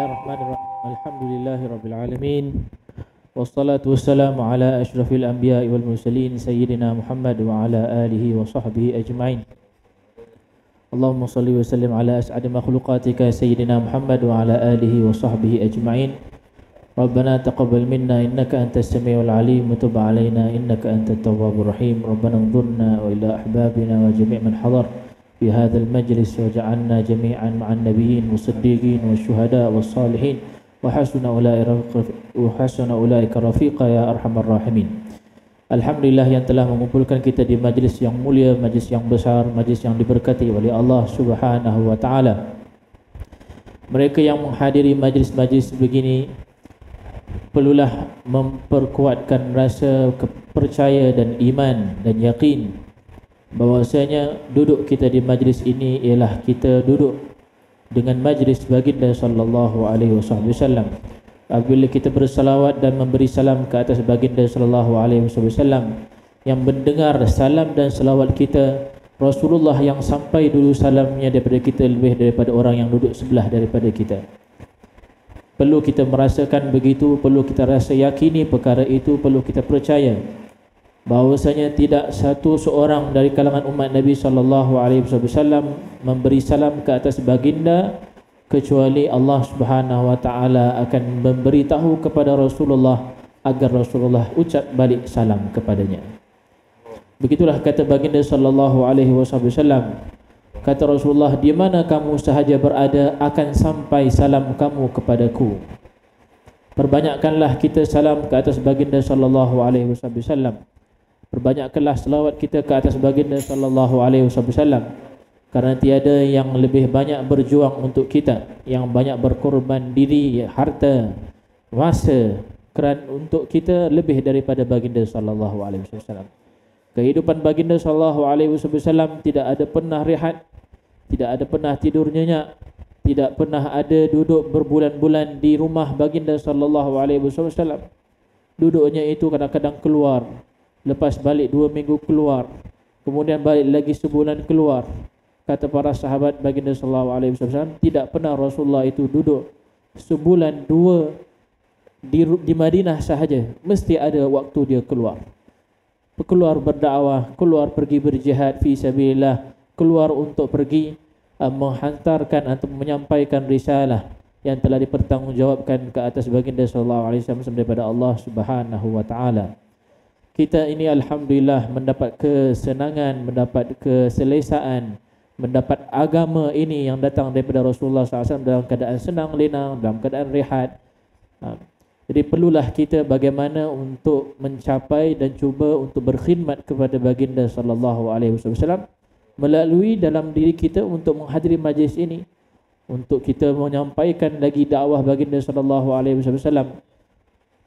Bismillahirrahmanirrahim. Alhamdulillahirabbil alamin. Wassalatu wassalamu ala asyrafil anbiya'i wal mursalin sayyidina Muhammad wa ala alihi wa sahbihi ajma'in. Allahumma salli wa sallim ala as'adi makhluqatika sayyidina Muhammad wa ala alihi wa sahbihi ajma'in. Rabbana taqabbal minna innaka antas samiul alim wa tub alaina innaka antat tawwabur rahim. Rabbana anzurna wa ila ahbabina wa jami' man hadar في هذا المجلس وجعلنا جميعا مع النبيين والصديقين والشهداء والصالحين وحسن أولئك رفيقا يا أرحم الراحمين. Alhamdulillah yang telah mengumpulkan kita di majlis yang mulia, majlis yang besar, majlis yang diberkati oleh Allah Subhanahu wa taala. Mereka yang menghadiri majlis-majlis begini perlulah memperkuatkan rasa percaya dan iman dan yakin bahwasanya duduk kita di majlis ini ialah kita duduk dengan majlis baginda sallallahu alaihi wasallam. Apabila kita bersalawat dan memberi salam ke atas baginda sallallahu alaihi wasallam, yang mendengar salam dan salawat kita, Rasulullah yang sampai dulu salamnya daripada kita lebih daripada orang yang duduk sebelah daripada kita. Perlu kita merasakan begitu, perlu kita rasa yakini perkara itu, perlu kita percaya bahawasanya tidak satu seorang dari kalangan umat Nabi sallallahu alaihi wasallam memberi salam ke atas baginda kecuali Allah Subhanahu wa taala akan memberitahu kepada Rasulullah agar Rasulullah ucap balik salam kepadanya. Begitulah kata baginda sallallahu alaihi wasallam. Kata Rasulullah, di mana kamu sahaja berada akan sampai salam kamu kepadaku. Perbanyakkanlah kita salam ke atas baginda sallallahu alaihi wasallam. Perbanyakkanlah selawat kita ke atas baginda sallallahu alaihi wasallam, kerana tiada yang lebih banyak berjuang untuk kita, yang banyak berkorban diri, harta, masa kerana untuk kita lebih daripada baginda sallallahu alaihi wasallam. Kehidupan baginda sallallahu alaihi wasallam tidak ada pernah rehat, tidak ada pernah tidur nyenyak, tidak pernah ada duduk berbulan-bulan di rumah baginda sallallahu alaihi wasallam. Duduknya itu kadang-kadang keluar, lepas balik 2 minggu keluar, kemudian balik lagi sebulan keluar. Kata para sahabat baginda sallallahu alaihi wasallam, tidak pernah Rasulullah itu duduk sebulan 2 di Madinah sahaja, mesti ada waktu dia keluar. Keluar berdakwah, keluar pergi berjihad fi sabilillah, keluar untuk pergi menghantarkan atau menyampaikan risalah yang telah dipertanggungjawabkan ke atas baginda sallallahu alaihi wasallam daripada Allah Subhanahu wa taala. Kita ini alhamdulillah mendapat kesenangan, mendapat keselesaan, mendapat agama ini yang datang daripada Rasulullah SAW dalam keadaan senang lenang, dalam keadaan rehat. Jadi perlulah kita bagaimana untuk mencapai dan cuba untuk berkhidmat kepada baginda sallallahu alaihi wasallam melalui dalam diri kita untuk menghadiri majlis ini, untuk kita menyampaikan lagi dakwah baginda sallallahu alaihi wasallam.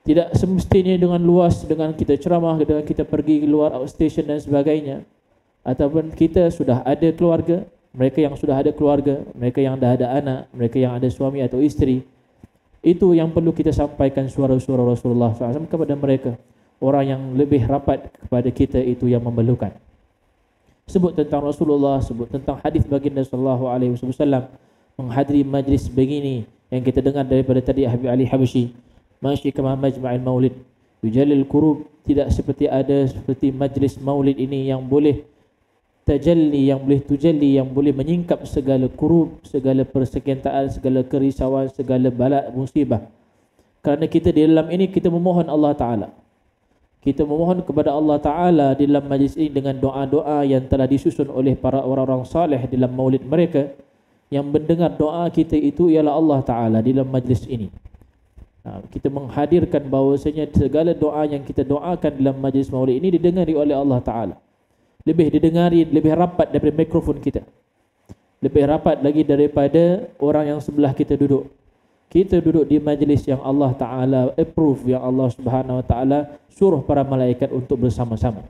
Tidak semestinya dengan luas, dengan kita ceramah, dengan kita pergi luar outstation dan sebagainya. Ataupun kita sudah ada keluarga, mereka yang sudah ada keluarga, mereka yang dah ada anak, mereka yang ada suami atau isteri. Itu yang perlu kita sampaikan suara-suara Rasulullah SAW kepada mereka. Orang yang lebih rapat kepada kita itu yang memerlukan. Sebut tentang Rasulullah, sebut tentang hadis baginda sallallahu alaihi wasallam, menghadiri majlis begini yang kita dengar daripada tadi Habib Ali Habsyi. Masyi kama majma'il maulid yujalil kurub, tidak seperti majlis maulid ini yang boleh tajalli, yang boleh tujalli, yang boleh menyingkap segala kurub, segala persekentaan, segala kerisauan, segala bala musibah. Kerana kita di dalam ini kita memohon Allah Ta'ala, kita memohon kepada Allah Ta'ala di dalam majlis ini dengan doa-doa yang telah disusun oleh para orang-orang saleh dalam maulid mereka. Yang mendengar doa kita itu ialah Allah Ta'ala di dalam majlis ini. Kita menghadirkan bahawasanya segala doa yang kita doakan dalam majlis maulid ini didengari oleh Allah Ta'ala. Lebih didengari, lebih rapat daripada mikrofon kita, lebih rapat lagi daripada orang yang sebelah kita duduk. Kita duduk di majlis yang Allah Ta'ala approve, yang Allah Subhanahu wa Ta'ala suruh para malaikat untuk bersama-sama.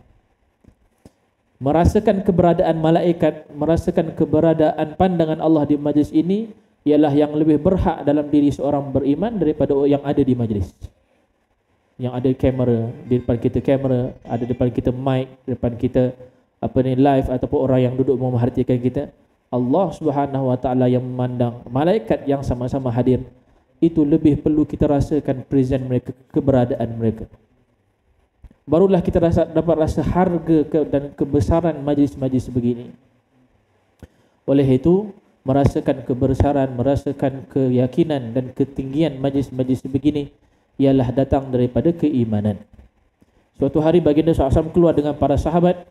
Merasakan keberadaan malaikat, merasakan keberadaan pandangan Allah di majlis ini ialah yang lebih berhak dalam diri seorang beriman daripada yang ada di majlis. Yang ada kamera, di depan kita kamera, ada di depan kita mic, di depan kita live ataupun orang yang duduk memerhatikan kita. Allah Subhanahu wa taala yang memandang, malaikat yang sama-sama hadir, itu lebih perlu kita rasakan present mereka, keberadaan mereka. Barulah kita dapat rasa harga dan kebesaran majlis-majlis begini. Oleh itu, merasakan kebesaran, merasakan keyakinan dan ketinggian majlis-majlis begini ialah datang daripada keimanan. Suatu hari baginda SAW keluar dengan para sahabat,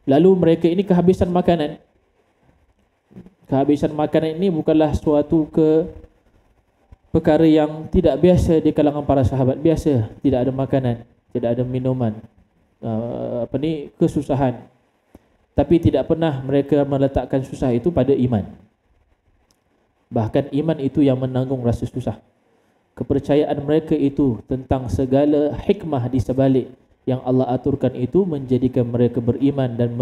lalu mereka ini kehabisan makanan. Kehabisan makanan ini bukanlah suatu perkara yang tidak biasa di kalangan para sahabat. Biasa, tidak ada makanan, tidak ada minuman, kesusahan. Tapi tidak pernah mereka meletakkan susah itu pada iman. Bahkan iman itu yang menanggung rasa susah. Kepercayaan mereka itu tentang segala hikmah di sebalik yang Allah aturkan itu menjadikan mereka beriman dan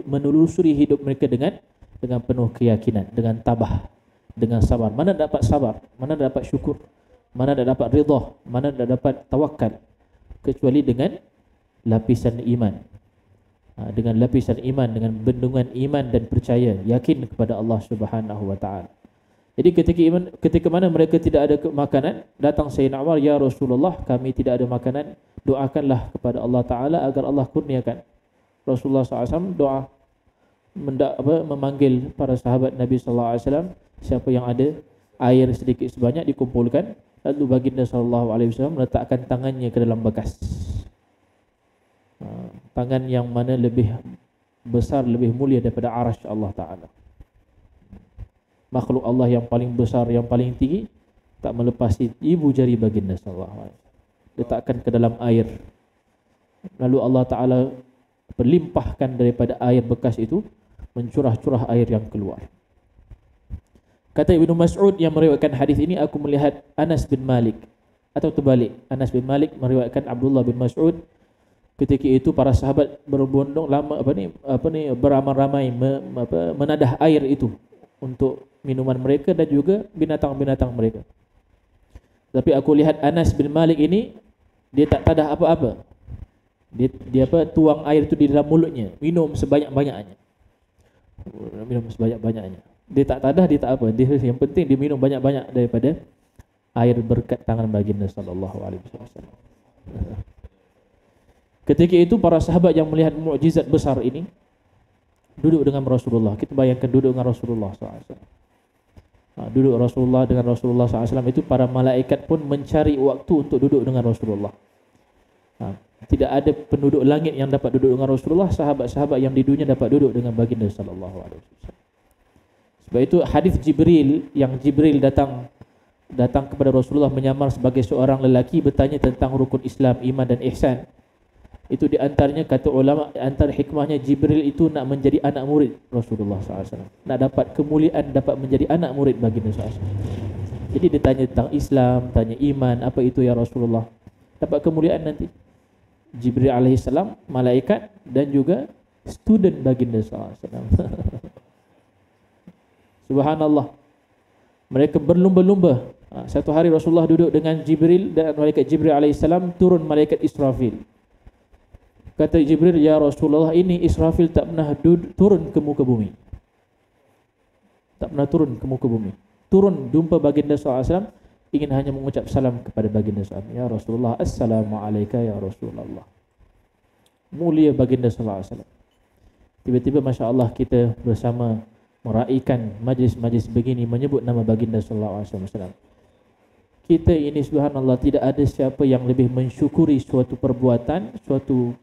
menelusuri hidup mereka dengan penuh keyakinan, dengan tabah, dengan sabar. Mana dapat sabar, mana dapat syukur, mana dapat ridha, mana dapat tawakal, kecuali dengan lapisan iman. Dengan lapisan iman, dengan bendungan iman dan percaya, yakin kepada Allah Subhanahu wa taala. Jadi ketika mana mereka tidak ada makanan, datang Sayyidina Umar, ya Rasulullah, kami tidak ada makanan, doakanlah kepada Allah taala agar Allah kurniakan. Rasulullah SAW doa memanggil para sahabat Nabi sallallahu alaihi wasallam, siapa yang ada air sedikit sebanyak dikumpulkan, lalu baginda sallallahu alaihi wasallam meletakkan tangannya ke dalam bekas. Tangan yang mana lebih besar, lebih mulia daripada arasy Allah Ta'ala. Makhluk Allah yang paling besar, yang paling tinggi, tak melepasi ibu jari baginda sallallahu alaihi wasallam. Letakkan ke dalam air. Lalu Allah Ta'ala berlimpahkan daripada air bekas itu, mencurah-curah air yang keluar. Kata Ibnu Mas'ud yang meriwayatkan hadis ini, aku melihat Anas bin Malik, atau terbalik, Anas bin Malik meriwayatkan Abdullah bin Mas'ud. Ketika itu para sahabat berbondong lama beramai-ramai menadah air itu untuk minuman mereka dan juga binatang-binatang mereka. Tapi aku lihat Anas bin Malik ini, dia tak tadah apa-apa. Dia tuang air itu di dalam mulutnya, minum sebanyak-banyaknya. Dia tak tadah, dia tak apa. Yang penting dia minum banyak-banyak daripada air berkat tangan baginda sallallahu alaihi wasallam. Ketika itu para sahabat yang melihat mukjizat besar ini duduk dengan Rasulullah. Kita bayangkan duduk dengan Rasulullah SAW. Duduk Rasulullah dengan Rasulullah SAW itu, para malaikat pun mencari waktu untuk duduk dengan Rasulullah. Tidak ada penduduk langit yang dapat duduk dengan Rasulullah. Sahabat-sahabat yang di dunia dapat duduk dengan baginda sallallahu alaihi wasallam. Sebab itu hadis Jibril, yang Jibril datang kepada Rasulullah menyamar sebagai seorang lelaki, bertanya tentang rukun Islam, iman dan ihsan. Itu di antaranya, kata ulama, antara hikmahnya Jibril itu nak menjadi anak murid Rasulullah SAW. Nak dapat kemuliaan, dapat menjadi anak murid baginda SAW. Jadi dia tanya tentang Islam, tanya iman, apa itu ya Rasulullah. Dapat kemuliaan nanti. Jibril alaihissalam, malaikat dan juga student baginda SAW. Subhanallah. Mereka berlumba-lumba. Satu hari Rasulullah duduk dengan Jibril dan malaikat Jibril alaihissalam, turun malaikat Israfil. Kata Jibril, ya Rasulullah, ini Israfil tak pernah turun ke muka bumi. Tak pernah turun ke muka bumi. Turun jumpa baginda SAW, ingin hanya mengucap salam kepada baginda SAW. Ya Rasulullah, assalamualaikum ya Rasulullah. Mulia baginda SAW. Tiba-tiba Masya Allah kita bersama meraihkan majlis-majlis begini, menyebut nama baginda SAW. Kita ini subhanallah, tidak ada siapa yang lebih mensyukuri suatu perbuatan, suatu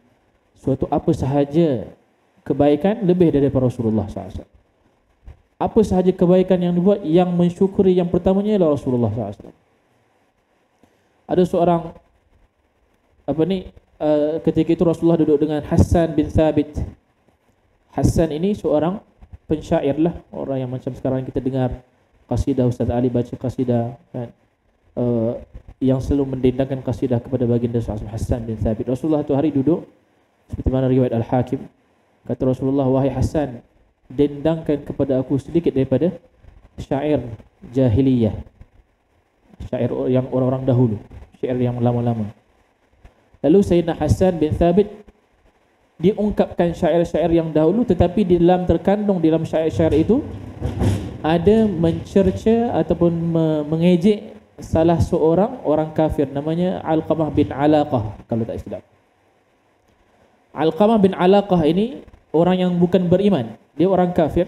apa sahaja kebaikan lebih daripada Rasulullah SAW. Apa sahaja kebaikan yang dibuat, yang mensyukuri yang pertamanya adalah Rasulullah SAW. Ada seorang ketika itu Rasulullah duduk dengan Hassan bin Thabit. Hassan ini seorang pensyair lah, orang yang macam sekarang kita dengar qasidah, Ustaz Ali baca qasidah kan, yang selalu mendendangkan qasidah kepada baginda SAW, Hassan bin Thabit. Rasulullah tu hari duduk seperti mana riwayat Al-Hakim, kata Rasulullah, wahai Hassan, dendangkan kepada aku sedikit daripada syair jahiliyah, syair yang orang-orang dahulu, syair yang lama-lama. Lalu Sayyidina Hassan bin Thabit diungkapkan syair-syair yang dahulu, tetapi terkandung dalam syair-syair itu ada mencerca ataupun mengejek salah seorang orang kafir namanya Alqamah bin Alaqah kalau tak silap. Alqamah bin Alaqah ini orang yang bukan beriman, dia orang kafir.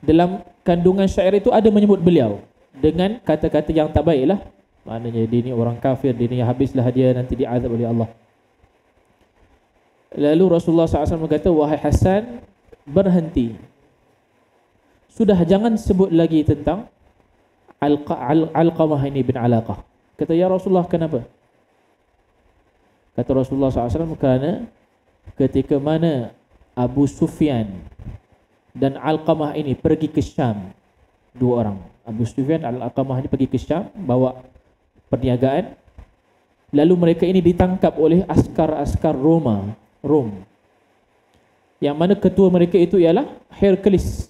Dalam kandungan syair itu ada menyebut beliau dengan kata-kata yang tak baiklah. Maknanya dia ni orang kafir, dia ni habislah dia, nanti diazab oleh Allah. Lalu Rasulullah SAW berkata, wahai Hasan, berhenti. Sudah jangan sebut lagi tentang Alqamah ini bin Alaqah. Kata, ya Rasulullah, kenapa? Kata Rasulullah SAW, kerana ketika mana Abu Sufyan dan Alqamah ini pergi ke Syam, dua orang, Abu Sufyan dan Alqamah ini pergi ke Syam, bawa perniagaan. Lalu mereka ini ditangkap oleh askar-askar Rom. Yang mana ketua mereka itu ialah Hercules.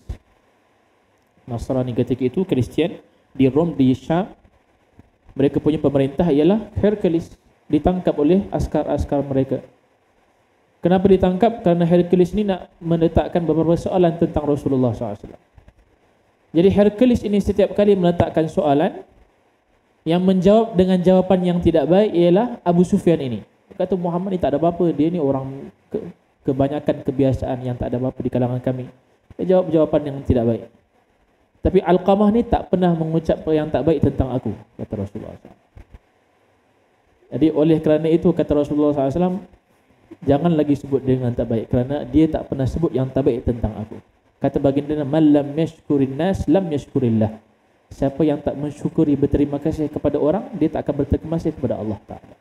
Nasrani ketika itu, Kristian di Rom, di Syam. Mereka punya pemerintah ialah Hercules. Ditangkap oleh askar-askar mereka. Kenapa ditangkap? Kerana Hercules ini nak meletakkan beberapa soalan tentang Rasulullah SAW. Jadi Hercules ini setiap kali meletakkan soalan, yang menjawab dengan jawapan yang tidak baik ialah Abu Sufyan ini. Dia kata, Muhammad ni tak ada apa-apa, dia ni orang kebanyakan kebiasaan yang tak ada apa-apa di kalangan kami. Dia jawab jawapan yang tidak baik. Tapi Alqamah ni tak pernah mengucap yang tak baik tentang aku, kata Rasulullah SAW. Jadi oleh kerana itu, kata Rasulullah SAW, jangan lagi sebut dengan tak baik, kerana dia tak pernah sebut yang tak baik tentang aku. Kata baginda, man lam yashkurin nas lam yashkurillah. Siapa yang tak mensyukuri, berterima kasih kepada orang, dia tak akan berterima kasih kepada Allah Ta'ala.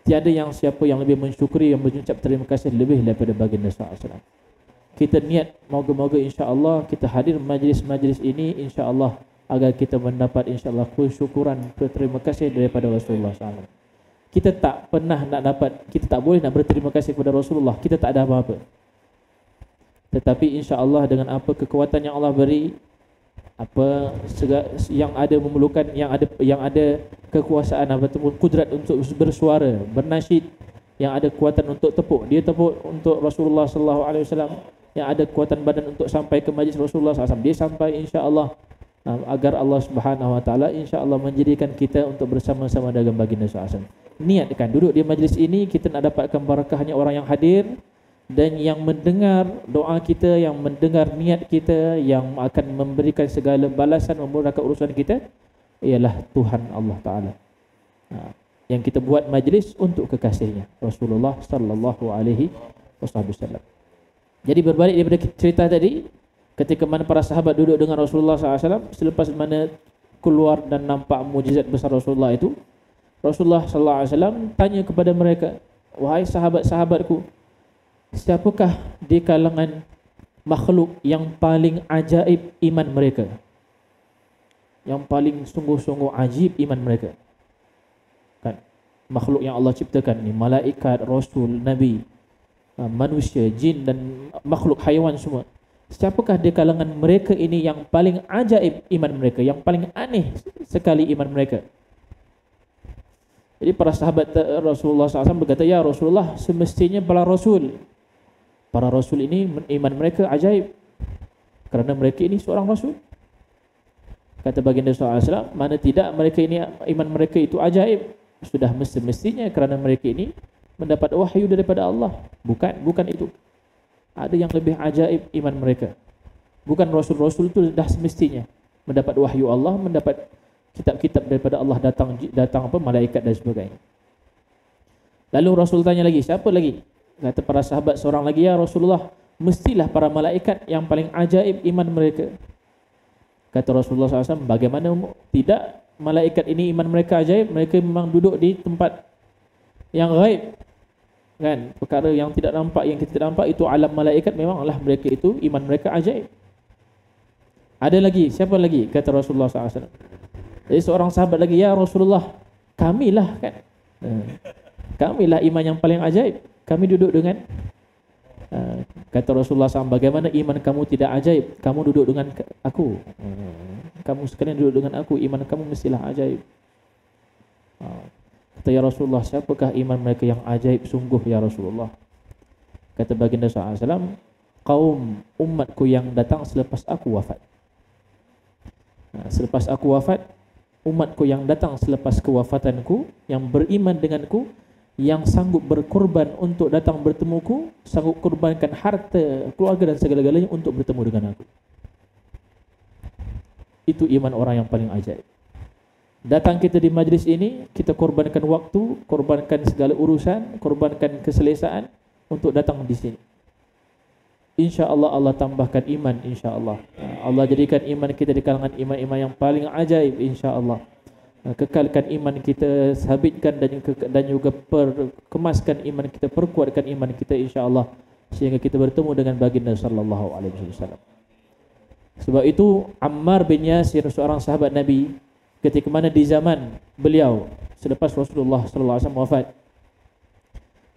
Tiada yang siapa yang lebih mensyukuri, yang mengucap terima kasih lebih daripada baginda SAW. Kita niat, moga-moga insya-Allah kita hadir majlis-majlis ini insya-Allah agar kita mendapat insya-Allah kesyukuran, berterima kasih daripada Rasulullah SAW. Kita tak pernah nak dapat, kita tak boleh nak berterima kasih kepada Rasulullah, kita tak ada apa-apa. Tetapi insya-Allah dengan apa kekuatan yang Allah beri, apa yang ada memerlukan, yang ada kekuasaan ataupun kudrat untuk bersuara, bernasyid, yang ada kekuatan untuk tepuk, dia tepuk untuk Rasulullah sallallahu alaihi wasallam, yang ada kekuatan badan untuk sampai ke majlis Rasulullah SAW, dia sampai insya-Allah, agar Allah Subhanahu wa taala insya-Allah menjadikan kita untuk bersama-sama dengan baginda SAW. Niatkan duduk di majlis ini, kita nak dapatkan barakahnya orang yang hadir dan yang mendengar doa kita, yang mendengar niat kita, yang akan memberikan segala balasan, memudahkan urusan kita ialah Tuhan Allah Ta'ala. Yang kita buat majlis untuk kekasihnya Rasulullah sallallahu alaihi wasallam. Jadi berbalik daripada cerita tadi, ketika mana para sahabat duduk dengan Rasulullah SAW, selepas mana keluar dan nampak mujizat besar Rasulullah itu, Rasulullah SAW tanya kepada mereka, wahai sahabat-sahabatku, siapakah di kalangan makhluk yang paling ajaib iman mereka, yang paling sungguh-sungguh ajib iman mereka? Kan, makhluk yang Allah ciptakan ni, malaikat, rasul, nabi, manusia, jin dan makhluk haiwan semua. Siapakah di kalangan mereka ini yang paling ajaib iman mereka, yang paling aneh sekali iman mereka? Jadi para sahabat Rasulullah SAW berkata, ya Rasulullah, semestinya para rasul ini iman mereka ajaib, kerana mereka ini seorang rasul. Kata baginda SAW, mana tidak mereka ini, iman mereka itu ajaib, sudah mestinya kerana mereka ini mendapat wahyu daripada Allah. Bukan itu. Ada yang lebih ajaib iman mereka. Bukan rasul-rasul itu dah semestinya mendapat wahyu Allah, mendapat kitab-kitab daripada Allah, datang apa, malaikat dan sebagainya. Lalu Rasul tanya lagi, siapa lagi? Kata para sahabat seorang lagi, ya Rasulullah, mestilah para malaikat yang paling ajaib iman mereka. Kata Rasulullah SAW, bagaimana tidak, malaikat ini iman mereka ajaib, mereka memang duduk di tempat yang gaib, kan, perkara yang tidak nampak, yang kita tidak nampak, itu alam malaikat, memanglah mereka itu iman mereka ajaib. Ada lagi, siapa lagi? Kata Rasulullah SAW. Jadi seorang sahabat lagi, ya Rasulullah, kamilah, kan, kamilah iman yang paling ajaib, kami duduk dengan kata Rasulullah SAW, bagaimana iman kamu tidak ajaib, kamu duduk dengan aku, kamu sekalian duduk dengan aku, iman kamu mestilah ajaib. Kata, ya Rasulullah, siapakah iman mereka yang ajaib sungguh ya Rasulullah? Kata baginda SAW, kaum umatku yang datang selepas aku wafat. Selepas aku wafat, umatku yang datang selepas kewafatanku, yang beriman denganku, yang sanggup berkorban untuk datang bertemuku, sanggup korbankan harta, keluarga dan segala-galanya untuk bertemu dengan aku. Itu iman orang yang paling ajaib. Datang kita di majlis ini, kita korbankan waktu, korbankan segala urusan, korbankan keselesaan untuk datang di sini. InsyaAllah Allah tambahkan iman, insyaAllah. Allah jadikan iman kita di kalangan iman-iman yang paling ajaib, insyaAllah. Kekalkan iman kita, sabitkan dan juga kemaskan iman kita, perkuatkan iman kita, insyaAllah, sehingga kita bertemu dengan baginda sallallahu alaihi wasallam. Sebab itu Ammar bin Yasir, seorang sahabat Nabi, ketika mana di zaman beliau selepas Rasulullah sallallahu alaihi wasallam wafat,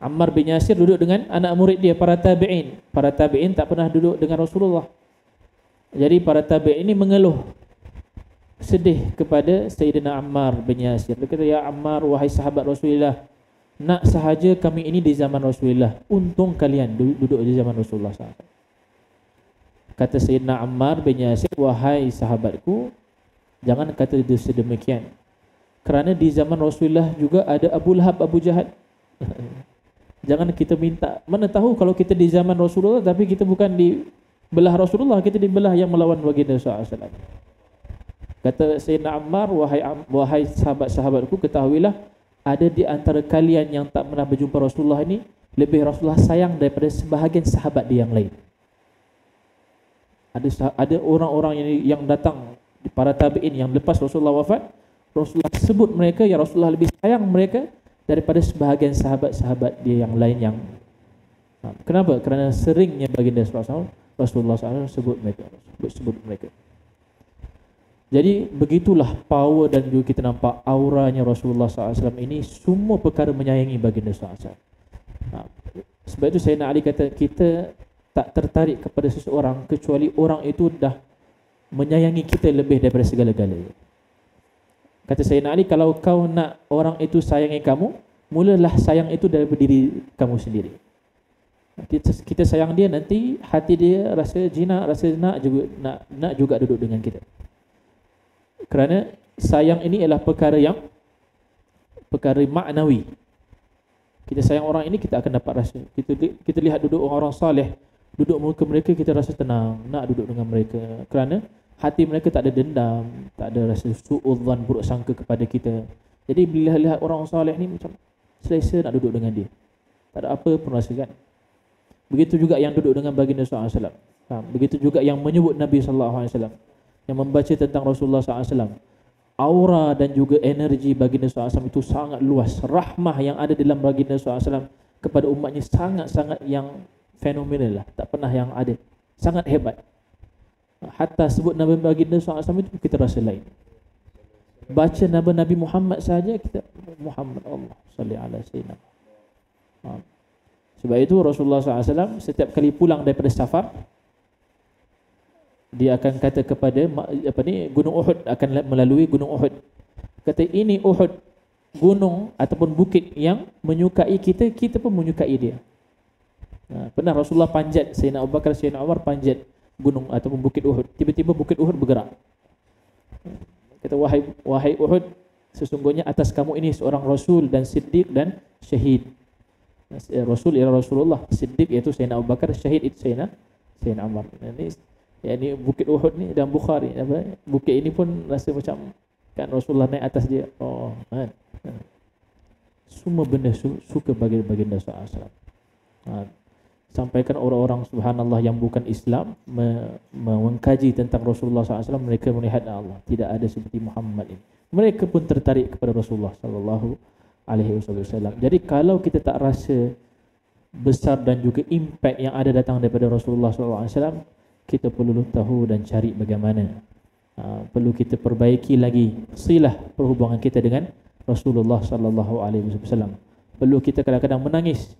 Ammar bin Yasir duduk dengan anak murid dia, para tabi'in. Para tabi'in tak pernah duduk dengan Rasulullah. Jadi para tabi'in ini mengeluh, sedih kepada Sayyidina Ammar bin Yasir. Dia kata, ya Ammar, wahai sahabat Rasulullah, nak sahaja kami ini di zaman Rasulullah, untung kalian duduk di zaman Rasulullah SAW. Kata Sayyidina Ammar bin Yasir, wahai sahabatku, jangan kata sedemikian. Kerana di zaman Rasulullah juga ada Abu Lahab, Abu Jahal. Jangan kita minta, mana tahu kalau kita di zaman Rasulullah tapi kita bukan di belah Rasulullah, kita di belah yang melawan baginda SAW. Kata Sayyidina Ammar, wahai sahabat-sahabatku, ketahuilah ada di antara kalian yang tak pernah berjumpa Rasulullah ini lebih Rasulullah sayang daripada sebahagian sahabat dia yang lain. Ada orang-orang yang datang, para tabi'in yang lepas Rasulullah wafat, Rasulullah sebut mereka, ya Rasulullah lebih sayang mereka daripada sebahagian sahabat-sahabat dia yang lain yang kenapa? Kerana seringnya baginda Rasulullah SAW sebut mereka. Jadi begitulah power, dan juga kita nampak auranya Rasulullah SAW ini, semua perkara menyayangi baginda SAW. Sebab itu Sayyidina Ali kata, kita tak tertarik kepada seseorang kecuali orang itu dah menyayangi kita lebih daripada segala-galanya. Kata Sayyidina Ali, kalau kau nak orang itu sayangi kamu, mulalah sayang itu daripada diri kamu sendiri. Kita sayang dia, nanti hati dia rasa jinak, rasa nak juga duduk dengan kita. Kerana sayang ini adalah perkara maknawi. Kita sayang orang ini, kita akan dapat rasa. Kita lihat duduk orang saleh, duduk muka mereka, kita rasa tenang, nak duduk dengan mereka. Kerana hati mereka tak ada dendam, tak ada rasa su'udzan, buruk sangka kepada kita. Jadi bila lihat orang saleh ni macam selesa nak duduk dengan dia, tak ada apa pun rasakan. Begitu juga yang duduk dengan baginda SAW. Begitu juga yang menyebut Nabi SAW, yang membaca tentang Rasulullah SAW. Aura dan juga energi baginda SAW itu sangat luas. Rahmah yang ada dalam baginda SAW kepada umatnya sangat-sangat yang fenomenal lah, tak pernah yang ada. Sangat hebat. Hatta sebut Nabi baginda SAW itu kita rasa lain. Baca nama Nabi Muhammad saja kita Muhammad, Allah salli ala sayyidina. Sebab itu Rasulullah SAW setiap kali pulang daripada safar, dia akan kata kepada Gunung Uhud, akan melalui Gunung Uhud. Kata, ini Uhud, gunung ataupun bukit yang menyukai kita, kita pun menyukai dia. Pernah Rasulullah panjat, Sayyidina Abu Bakar, Sayyidina Umar panjat gunung ataupun bukit Uhud. Tiba-tiba bukit Uhud bergerak. Kata, wahai Uhud, sesungguhnya atas kamu ini seorang Rasul dan Siddiq dan Syahid. Rasul ialah Rasulullah, Siddiq iaitu Sayyidina Abu Bakar, Syahid itu Sayyidina Umar. Ini bukit Uhud ni dan Bukhari. Bukit ini pun rasa macam kan Rasulullah naik atas dia. Semua benda suka baginda SAW. Sampaikan orang-orang subhanallah yang bukan Islam mengkaji tentang Rasulullah SAW, mereka melihat Allah, tidak ada seperti Muhammad ini. Mereka pun tertarik kepada Rasulullah SAW. Jadi kalau kita tak rasa besar dan juga impact yang ada datang daripada Rasulullah SAW, kita perlu tahu dan cari bagaimana. Perlu kita perbaiki lagi silah perhubungan kita dengan Rasulullah SAW. Perlu kita kadang-kadang menangis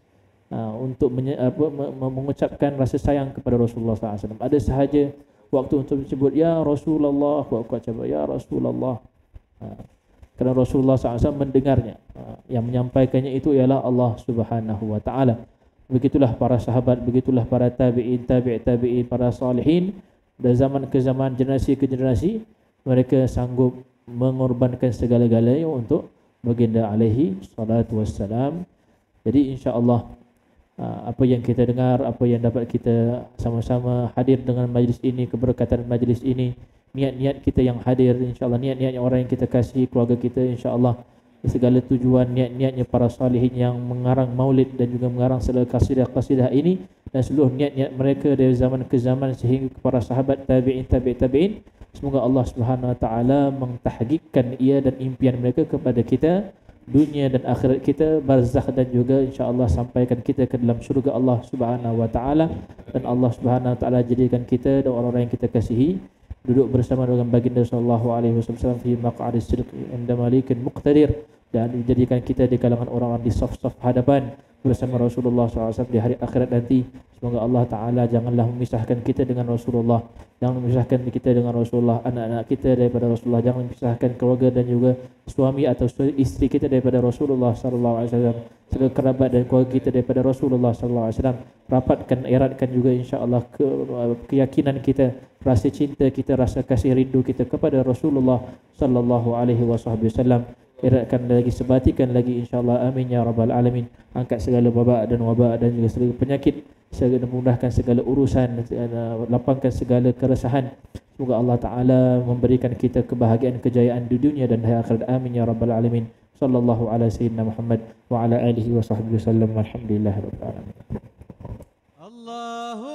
untuk mengucapkan rasa sayang kepada Rasulullah SAW. Ada sahaja waktu untuk menyebut ya Rasulullah, aku cakap ya Rasulullah. Kerana Rasulullah SAW mendengarnya. Yang menyampaikannya itu ialah Allah Subhanahu Wa Taala. Begitulah para sahabat, begitulah para tabi'in, tabi'in, para salihin, dari zaman ke zaman, generasi ke generasi, mereka sanggup mengorbankan segala-galanya untuk baginda alaihi salatu wassalam. Jadi insya-Allah apa yang kita dengar, apa yang dapat kita sama-sama hadir dengan majlis ini, keberkatan majlis ini, niat-niat kita yang hadir, insya-Allah niat-niat orang yang kita kasih, keluarga kita, insya-Allah segala tujuan niat-niatnya para salihin yang mengarang maulid dan juga mengarang segala kasidah-kasidah ini, dan seluruh niat-niat mereka dari zaman ke zaman sehingga para sahabat tabi'in, tabi'in, semoga Allah Subhanahu wa taala mentahqiqkan ia dan impian mereka kepada kita, dunia dan akhirat kita, barzakh, dan juga insya-Allah sampaikan kita ke dalam syurga Allah Subhanahu wa taala, dan Allah Subhanahu wa taala jadikan kita dan orang-orang yang kita kasihi duduk bersama dengan baginda sallallahu alaihi wasallam fi maq'adis sidq inda malikin muqtadir, dan dijadikan kita di kalangan orang-orang di saf-saf hadapan bersama Rasulullah SAW di hari akhirat nanti. Semoga Allah Ta'ala janganlah memisahkan kita dengan Rasulullah, jangan memisahkan kita dengan Rasulullah, anak-anak kita daripada Rasulullah, jangan memisahkan keluarga dan juga suami atau isteri kita daripada Rasulullah SAW, segala kerabat dan keluarga kita daripada Rasulullah SAW. Rapatkan, eratkan juga insya-Allah keyakinan kita, rasa cinta kita, rasa kasih rindu kita kepada Rasulullah sallallahu alaihi wasallam. Eratkan lagi, sebatikan lagi insya-Allah, amin ya rabbal alamin. Angkat segala babak dan wabak dan juga segala penyakit, segala mudahkan segala urusan, lapangkan segala keresahan. Semoga Allah Taala memberikan kita kebahagiaan, kejayaan di dunia dan di akhirat, amin ya rabbal alamin. Sallallahu ala sayyidina Muhammad wa ala alihi wa sahbihi wasallam. Alhamdulillahirabbil alamin. Allahu